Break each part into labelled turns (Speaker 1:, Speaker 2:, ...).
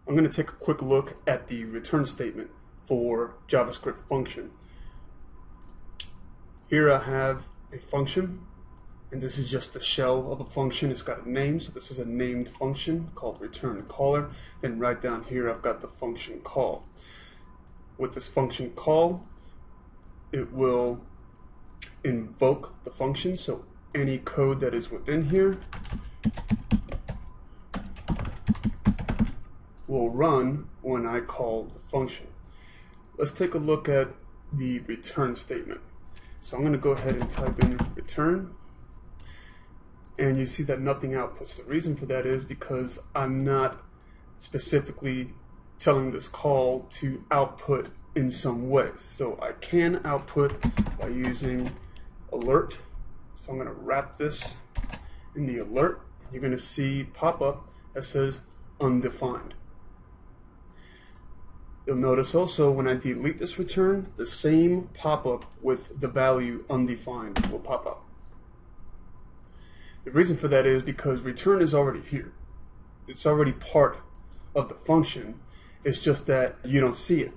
Speaker 1: I'm going to take a quick look at the return statement for JavaScript function. Here I have a function, and this is just the shell of a function. It's got a name, so this is a named function called return caller. Then right down here I've got the function call. With this function call, it will invoke the function, so any code that is within here will run when I call the function. Let's take a look at the return statement. So I'm going to go ahead and type in return, and you see that nothing outputs. The reason for that is because I'm not specifically telling this call to output in some way. So I can output by using alert. So I'm going to wrap this in the alert. You're going to see pop up that says undefined. You'll notice also when I delete this return, the same pop-up with the value undefined will pop up. The reason for that is because return is already here. It's already part of the function. It's just that you don't see it.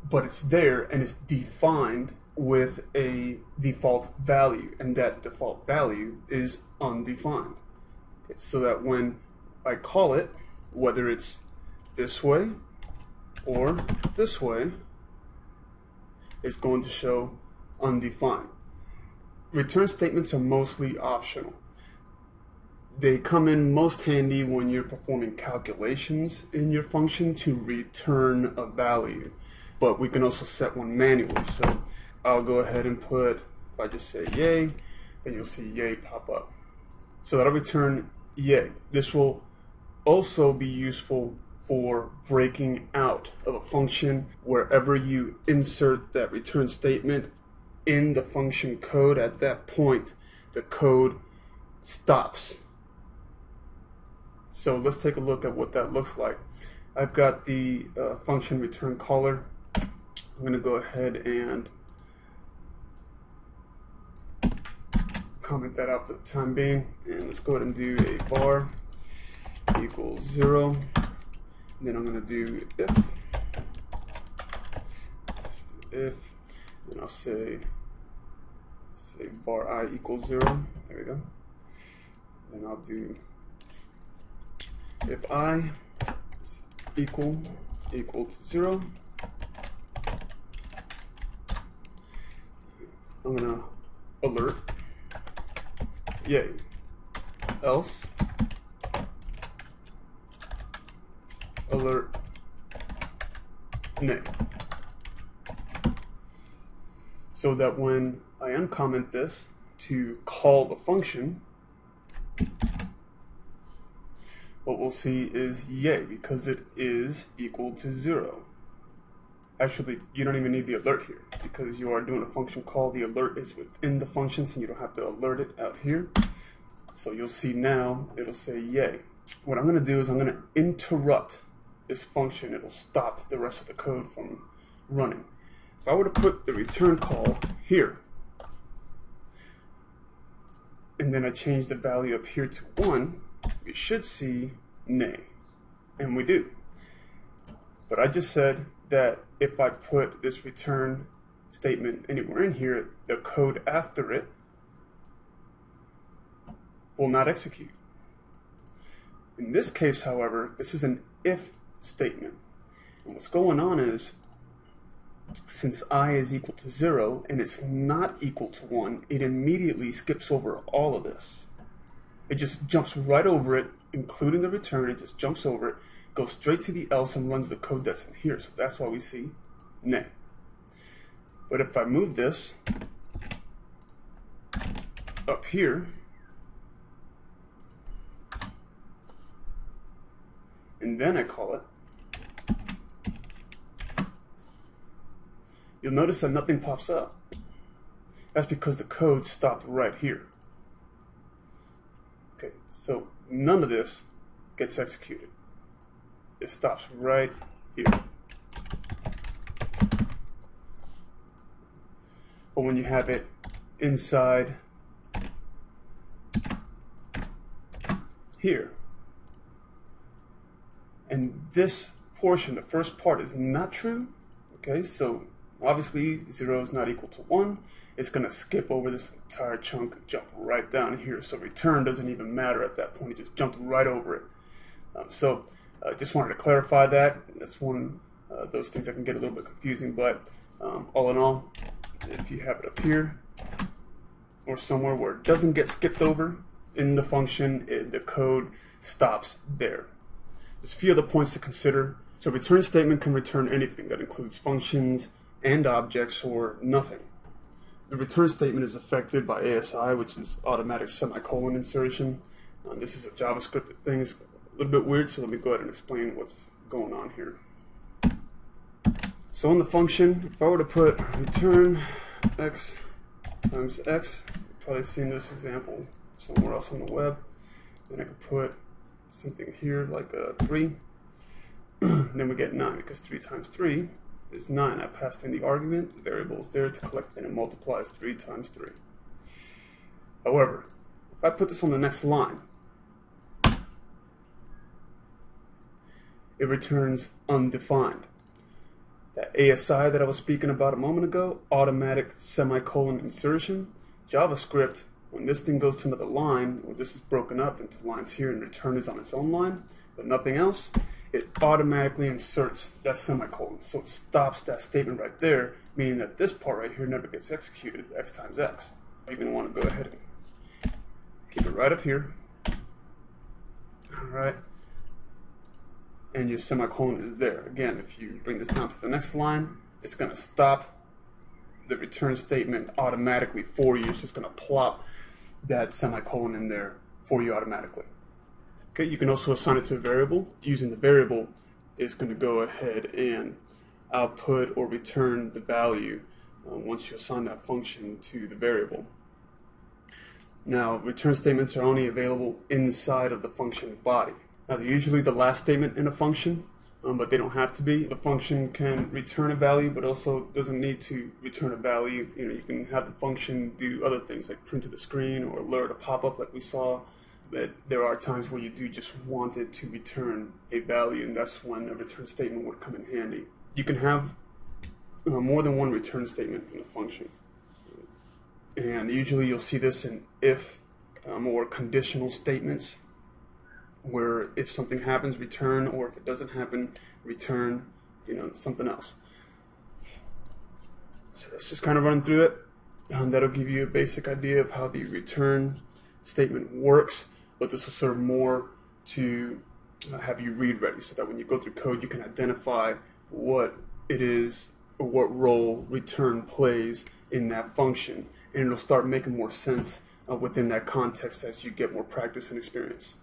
Speaker 1: But it's there, and it's defined with a default value, and that default value is undefined. Okay, so that when I call it, whether it's this way or this way, it's going to show undefined. Return statements are mostly optional. They come in most handy when you're performing calculations in your function to return a value, but we can also set one manually. So I'll go ahead and put, if I just say yay, then you'll see yay pop up. So that'll return yay. This will also be useful for breaking out of a function. Wherever you insert that return statement in the function code, at that point the code stops. So let's take a look at what that looks like. I've got the function return caller. I'm going to go ahead and comment that out for the time being, and let's go ahead and do a var equals 0. And then I'm going to do if, and I'll say var I equals 0. There we go. Then I'll do if I is equal to 0. I'm going to alert yay, else alert nay, so that when I uncomment this to call the function, what we'll see is yay, because it is equal to 0. Actually, you don't even need the alert here because you are doing a function call. The alert is within the function, so you don't have to alert it out here. So you'll see now it'll say yay. What I'm going to do is I'm going to interrupt this function. It'll stop the rest of the code from running. If I were to put the return call here, and then I change the value up here to 1, we should see nay, and we do. But I just said that if I put this return statement anywhere in here, the code after it will not execute. In this case, however, this is an if statement. And what's going on is, since I is equal to 0 and it's not equal to 1, it immediately skips over all of this. It just jumps right over it, including the return. It just jumps over it, goes straight to the else, and runs the code that's in here. So that's why we see nay. But if I move this up here, and then I call it, you'll notice that nothing pops up. That's because the code stopped right here. Okay, so none of this gets executed. It stops right here. But when you have it inside here, and this portion, the first part, is not true. Okay, so obviously 0 is not equal to 1. It's going to skip over this entire chunk, jump right down here. So return doesn't even matter at that point. It just jumped right over it. Just wanted to clarify that. That's one of those things that can get a little bit confusing, but all in all, if you have it up here or somewhere where it doesn't get skipped over in the function, the code stops there. There's a few other points to consider. So return statement can return anything that includes functions and objects or nothing. The return statement is affected by ASI, which is automatic semicolon insertion. This is a JavaScript thing. It's a little bit weird, so let me go ahead and explain what's going on here. So in the function, if I were to put return x times x, you've probably seen this example somewhere else on the web. Then I could put something here like a 3. Then we get 9 because 3 times 3 is 9. I passed in the argument, the variable is there to collect, and it multiplies 3 times 3. However, if I put this on the next line, it returns undefined. That ASI that I was speaking about a moment ago, automatic semicolon insertion, JavaScript, when this thing goes to another line, or this is broken up into lines here and return is on its own line, but nothing else, it automatically inserts that semicolon. So it stops that statement right there, meaning that this part right here never gets executed, x times x. You're going to want to go ahead and keep it right up here. Alright. And your semicolon is there. Again, if you bring this down to the next line, it's going to stop the return statement automatically for you. It's just going to plop that semicolon in there for you automatically. Okay, you can also assign it to a variable. Using the variable is going to go ahead and output or return the value once you assign that function to the variable. Now, return statements are only available inside of the function body. Now, they're usually the last statement in a function, but they don't have to be. The function can return a value, but also doesn't need to return a value. You can have the function do other things like print to the screen or alert a pop-up like we saw. But there are times where you do just want it to return a value, and that's when a return statement would come in handy. You can have more than one return statement in a function. And usually you'll see this in if or conditional statements, where if something happens, return, or if it doesn't happen, return, something else. So let's just kind of run through it. That'll give you a basic idea of how the return statement works, but this will serve more to have you read ready, so that when you go through code, you can identify what it is or what role return plays in that function, and it'll start making more sense within that context as you get more practice and experience.